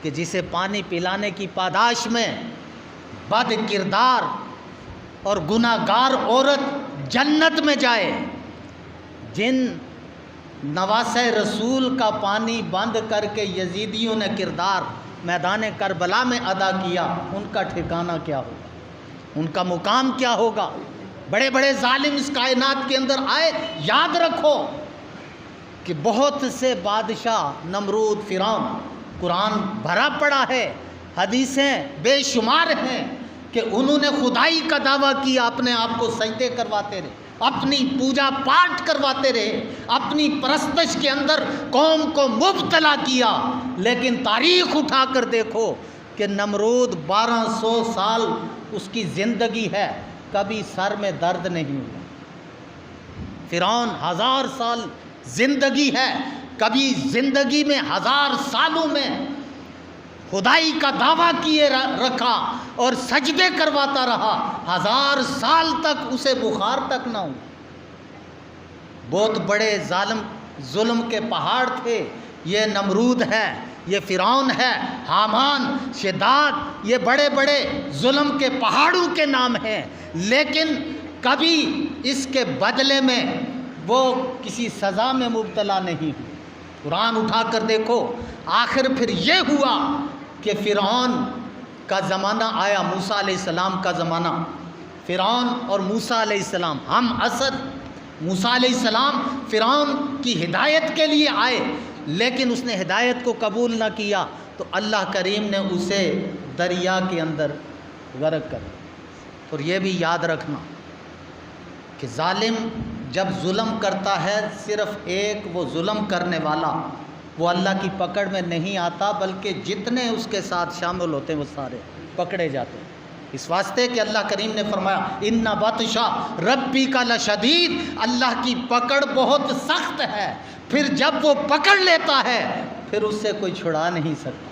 کہ جسے پانی پلانے کی پاداش میں بد کردار اور گناہ گار عورت جنت میں جائے، جن نواسۂ رسول کا پانی بند کر کے یزیدیوں نے کردار میدان کربلا میں ادا کیا، ان کا ٹھکانہ کیا ہوگا، ان کا مقام کیا ہوگا؟ بڑے بڑے ظالم اس کائنات کے اندر آئے۔ یاد رکھو کہ بہت سے بادشاہ، نمرود، فرعون، قرآن بھرا پڑا ہے، حدیثیں بے شمار ہیں کہ انہوں نے خدائی کا دعویٰ کیا، اپنے آپ کو سجدے کرواتے رہے، اپنی پوجا پاٹ کرواتے رہے، اپنی پرستش کے اندر قوم کو مبتلا کیا، لیکن تاریخ اٹھا کر دیکھو کہ نمرود 1200 سال اس کی زندگی ہے، کبھی سر میں درد نہیں ہوا۔ فرعون 1000 سال زندگی ہے، کبھی زندگی میں 1000 سالوں میں خدائی کا دعویٰ کیے رکھا اور سجدے کرواتا رہا، 1000 سال تک اسے بخار تک نہ ہوا۔ بہت بڑے ظلم کے پہاڑ تھے، یہ نمرود ہے، یہ فرعون ہے، حامان، شداد، یہ بڑے بڑے ظلم کے پہاڑوں کے نام ہیں، لیکن کبھی اس کے بدلے میں وہ کسی سزا میں مبتلا نہیں ہوئے۔ قرآن اٹھا کر دیکھو، آخر پھر یہ ہوا کہ فرعون کا زمانہ آیا، موسیٰ علیہ السلام کا زمانہ۔ فرعون اور موسیٰ علیہ السلام ہم عصر، موسیٰ علیہ السلام فرعون کی ہدایت کے لیے آئے، لیکن اس نے ہدایت کو قبول نہ کیا تو اللہ کریم نے اسے دریا کے اندر غرق کر دیا۔ اور یہ بھی یاد رکھنا کہ ظالم جب ظلم کرتا ہے، صرف ایک وہ ظلم کرنے والا وہ اللہ کی پکڑ میں نہیں آتا، بلکہ جتنے اس کے ساتھ شامل ہوتے ہیں وہ سارے پکڑے جاتے ہیں۔ اس واسطے کہ اللہ کریم نے فرمایا ان بطش ربی کا لشدید، اللہ کی پکڑ بہت سخت ہے، پھر جب وہ پکڑ لیتا ہے پھر اس سے کوئی چھڑا نہیں سکتا۔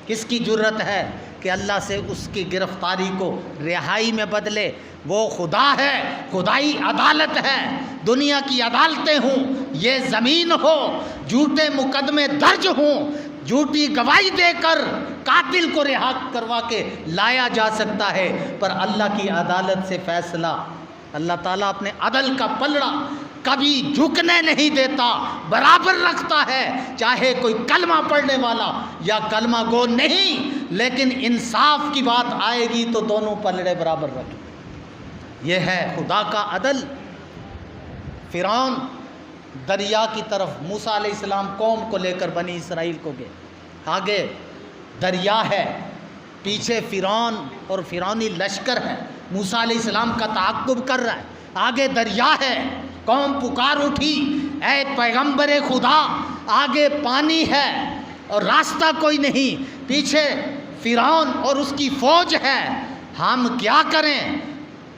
کس کی جرت ہے کہ اللہ سے اس کی گرفتاری کو رہائی میں بدلے؟ وہ خدا ہے، خدائی عدالت ہے، دنیا کی عدالتیں ہوں، یہ زمین ہو، جھوٹے مقدمے درج ہوں، جھوٹی گواہی دے کر قاتل کو رہا کروا کے لایا جا سکتا ہے، پر اللہ کی عدالت سے فیصلہ، اللہ تعالیٰ اپنے عدل کا پلڑا کبھی جھکنے نہیں دیتا، برابر رکھتا ہے، چاہے کوئی کلمہ پڑھنے والا یا کلمہ گو نہیں، لیکن انصاف کی بات آئے گی تو دونوں پلڑے برابر رکھے۔ یہ ہے خدا کا عدل۔ فرعون دریا کی طرف موسیٰ علیہ السلام قوم کو لے کر بنی اسرائیل کو گئے، آگے دریا ہے، پیچھے فرعون اور فرعونی لشکر ہے، موسیٰ علیہ السلام کا تعاقب کر رہا ہے، آگے دریا ہے، قوم پکار اٹھی اے پیغمبر خدا، آگے پانی ہے اور راستہ کوئی نہیں، پیچھے فرعون اور اس کی فوج ہے، ہم کیا کریں؟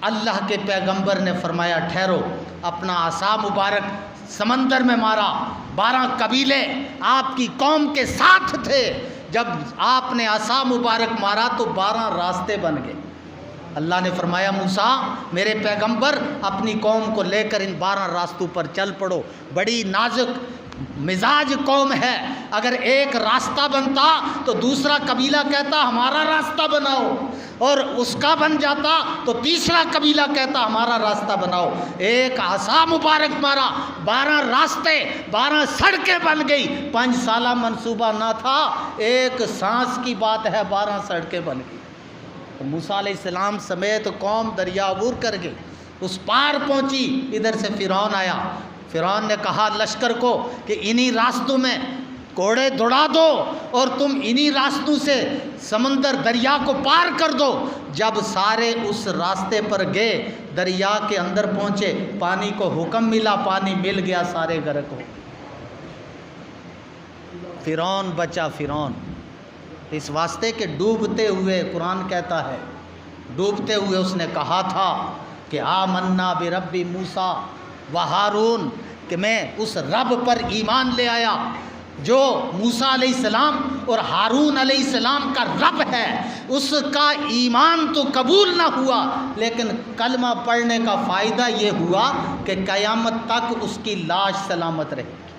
اللہ کے پیغمبر نے فرمایا ٹھہرو، اپنا عصا مبارک سمندر میں مارا، 12 قبیلے آپ کی قوم کے ساتھ تھے، جب آپ نے عصا مبارک مارا تو 12 راستے بن گئے۔ اللہ نے فرمایا موسیٰ میرے پیغمبر اپنی قوم کو لے کر ان 12 راستوں پر چل پڑو، بڑی نازک مزاج قوم ہے، اگر ایک راستہ بنتا تو دوسرا قبیلہ کہتا ہمارا راستہ بناؤ، اور اس کا بن جاتا تو تیسرا قبیلہ کہتا ہمارا راستہ بناؤ، ایک عصا مبارک مارا، 12 راستے، 12 سڑکیں بن گئی، 5 سالہ منصوبہ نہ تھا، ایک سانس کی بات ہے 12 سڑکیں بن گئی۔ موسیٰ علیہ السلام سمیت قوم دریا عبور کر گئی، اس پار پہنچی، ادھر سے فرعون آیا، فرعون نے کہا لشکر کو کہ انہی راستوں میں کوڑے دوڑا دو اور تم انہی راستوں سے سمندر دریا کو پار کر دو۔ جب سارے اس راستے پر گئے، دریا کے اندر پہنچے، پانی کو حکم ملا، پانی مل گیا، سارے غرق ہو۔ فرعون بچا فرعون، اس واسطے کہ ڈوبتے ہوئے، قرآن کہتا ہے ڈوبتے ہوئے اس نے کہا تھا کہ آمنا برب موسیٰ و ہارون، کہ میں اس رب پر ایمان لے آیا جو موسیٰ علیہ السلام اور ہارون علیہ السلام کا رب ہے۔ اس کا ایمان تو قبول نہ ہوا، لیکن کلمہ پڑھنے کا فائدہ یہ ہوا کہ قیامت تک اس کی لاش سلامت رہے گی۔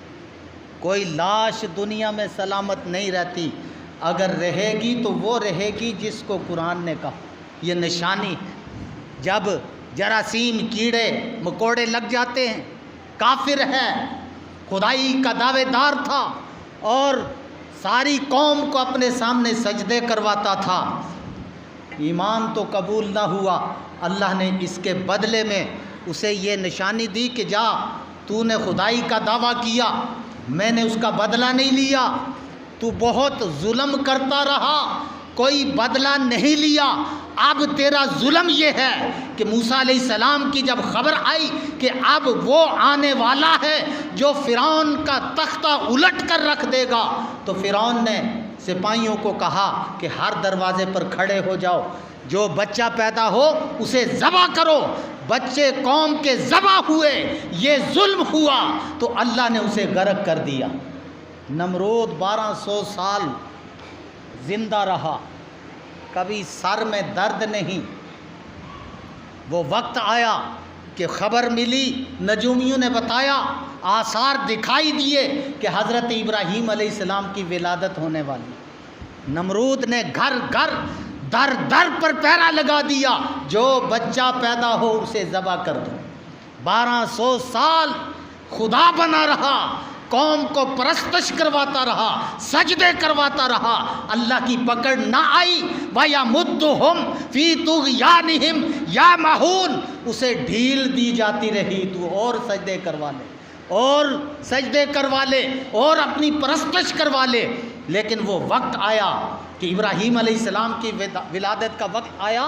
کوئی لاش دنیا میں سلامت نہیں رہتی، اگر رہے گی تو وہ رہے گی جس کو قرآن نے کہا. یہ نشانی جب جراثیم کیڑے مکوڑے لگ جاتے ہیں، کافر ہے، خدائی کا دعوے دار تھا اور ساری قوم کو اپنے سامنے سجدے کرواتا تھا، ایمان تو قبول نہ ہوا. اللہ نے اس کے بدلے میں اسے یہ نشانی دی کہ جا، تو نے خدائی کا دعویٰ کیا، میں نے اس کا بدلہ نہیں لیا، تو بہت ظلم کرتا رہا، کوئی بدلہ نہیں لیا. اب تیرا ظلم یہ ہے کہ موسیٰ علیہ السلام کی جب خبر آئی کہ اب وہ آنے والا ہے جو فرعون کا تختہ الٹ کر رکھ دے گا، تو فرعون نے سپاہیوں کو کہا کہ ہر دروازے پر کھڑے ہو جاؤ، جو بچہ پیدا ہو اسے ذبح کرو. بچے قوم کے ذبح ہوئے، یہ ظلم ہوا تو اللہ نے اسے غرق کر دیا. نمرود 1200 سال زندہ رہا، کبھی سر میں درد نہیں. وہ وقت آیا کہ خبر ملی، نجومیوں نے بتایا، آثار دکھائی دیے کہ حضرت ابراہیم علیہ السلام کی ولادت ہونے والی. نمرود نے گھر گھر در در پر پہرا لگا دیا، جو بچہ پیدا ہو اسے ذبح کر دو. 1200 سال خدا بنا رہا، قوم کو پرستش کرواتا رہا، سجدے کرواتا رہا، اللہ کی پکڑ نہ آئی. وَيَمُدُّهُمْ فِي طُغْيَانِهِمْ يَعْمَهُونَ، اسے ڈھیل دی جاتی رہی، تو اور سجدے کروا لے اور سجدے کروا لے اور اپنی پرستش کروا لے. لیکن وہ وقت آیا کہ ابراہیم علیہ السلام کی ولادت کا وقت آیا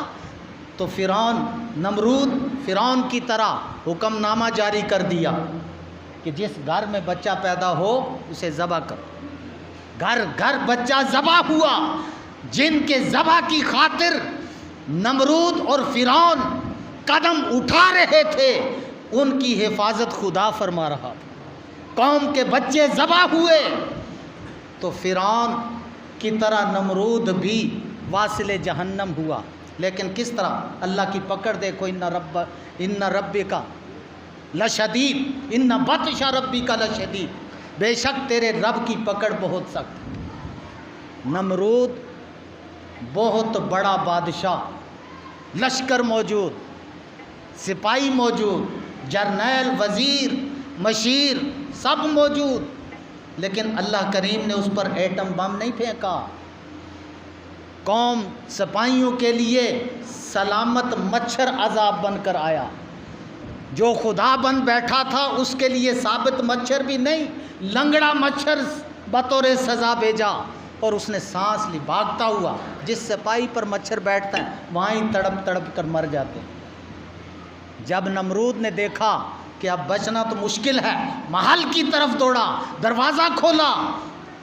تو نمرود فرعون کی طرح حکم نامہ جاری کر دیا کہ جس گھر میں بچہ پیدا ہو اسے ذبح کرو. گھر گھر بچہ ذبح ہوا. جن کے ذبح کی خاطر نمرود اور فرعون قدم اٹھا رہے تھے، ان کی حفاظت خدا فرما رہا. قوم کے بچے ذبح ہوئے تو فرعون کی طرح نمرود بھی واصل جہنم ہوا. لیکن کس طرح اللہ کی پکڑ دیکھو، ان ربک لشدید، ان بطش ربک لشدید، بے شک تیرے رب کی پکڑ بہت سخت. نمرود بہت بڑا بادشاہ، لشکر موجود، سپاہی موجود، جرنیل، وزیر، مشیر سب موجود، لیکن اللہ کریم نے اس پر ایٹم بم نہیں پھینکا. قوم سپاہیوں کے لیے سلامت مچھر عذاب بن کر آیا. جو خدا بن بیٹھا تھا اس کے لیے ثابت مچھر بھی نہیں، لنگڑا مچھر بطور سزا بھیجا اور اس نے سانس لی بھاگتا ہوا. جس سپاہی پر مچھر بیٹھتا ہے وہاں ہی تڑپ تڑپ کر مر جاتے ہیں. جب نمرود نے دیکھا کہ اب بچنا تو مشکل ہے، محل کی طرف دوڑا، دروازہ کھولا،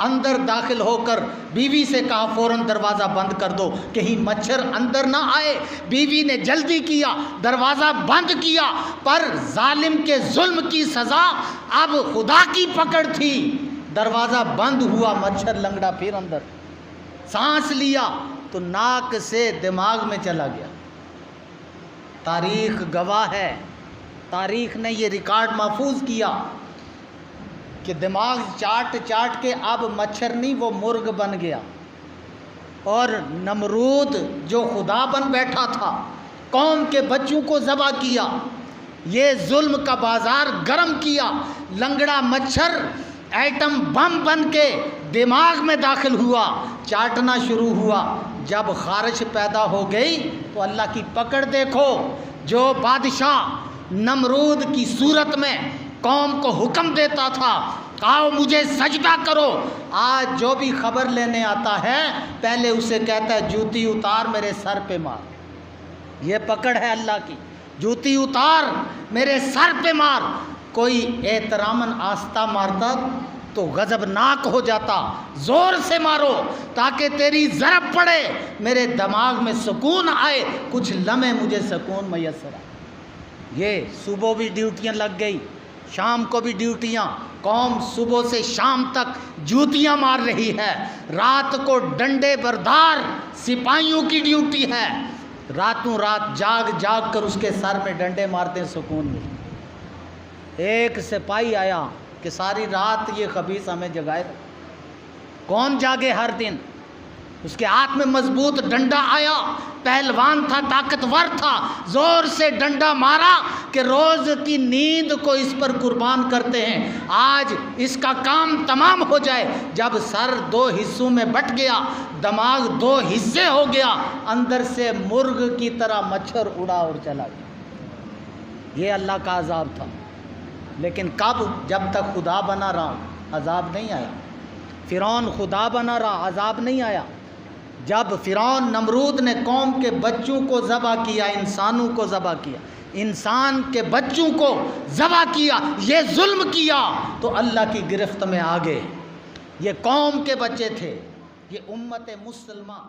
اندر داخل ہو کر بیوی سے کہا فوراً دروازہ بند کر دو کہیں مچھر اندر نہ آئے. بیوی نے جلدی کیا، دروازہ بند کیا، پر ظالم کے ظلم کی سزا اب خدا کی پکڑ تھی. دروازہ بند ہوا، مچھر لنگڑا پھر اندر، سانس لیا تو ناک سے دماغ میں چلا گیا. تاریخ گواہ ہے، تاریخ نے یہ ریکارڈ محفوظ کیا کہ دماغ چاٹ چاٹ کے اب مچھر نہیں، وہ مرغ بن گیا. اور نمرود جو خدا بن بیٹھا تھا، قوم کے بچوں کو ذبح کیا، یہ ظلم کا بازار گرم کیا. لنگڑا مچھر ایٹم بم بن کے دماغ میں داخل ہوا، چاٹنا شروع ہوا. جب خارش پیدا ہو گئی تو اللہ کی پکڑ دیکھو. جو بادشاہ نمرود کی صورت میں قوم کو حکم دیتا تھا آؤ مجھے سجدہ کرو، آج جو بھی خبر لینے آتا ہے پہلے اسے کہتا ہے جوتی اتار میرے سر پہ مار. یہ پکڑ ہے اللہ کی، جوتی اتار میرے سر پہ مار. کوئی احتراماً آستہ مارتا تو غضبناک ہو جاتا، زور سے مارو تاکہ تیری ضرب پڑے، میرے دماغ میں سکون آئے، کچھ لمحے مجھے سکون میسر آئے. یہ صبح بھی ڈیوٹیاں لگ گئی، شام کو بھی ڈیوٹیاں. قوم صبح سے شام تک جوتیاں مار رہی ہے، رات کو ڈنڈے بردار سپاہیوں کی ڈیوٹی ہے، راتوں رات جاگ جاگ کر اس کے سر میں ڈنڈے مارتے سکون ملے. ایک سپاہی آیا کہ ساری رات یہ خبیث ہمیں جگائے. کون جاگے ہر دن؟ اس کے ہاتھ میں مضبوط ڈنڈا آیا، پہلوان تھا، طاقتور تھا، زور سے ڈنڈا مارا کہ روز کی نیند کو اس پر قربان کرتے ہیں، آج اس کا کام تمام ہو جائے۔ جب سر 2 حصوں میں بٹ گیا، دماغ 2 حصے ہو گیا، اندر سے مرغ کی طرح مچھر اڑا اور چلا گیا۔ یہ اللہ کا عذاب تھا، لیکن کب؟ جب تک خدا بنا رہا عذاب نہیں آیا۔ فرعون خدا بنا رہا، عذاب نہیں آیا۔ جب فرعون نمرود نے قوم کے بچوں کو ذبح کیا، انسانوں کو ذبح کیا، انسان کے بچوں کو ذبح کیا، یہ ظلم کیا، تو اللہ کی گرفت میں آ گئے۔ یہ قوم کے بچے تھے، یہ امت مسلمہ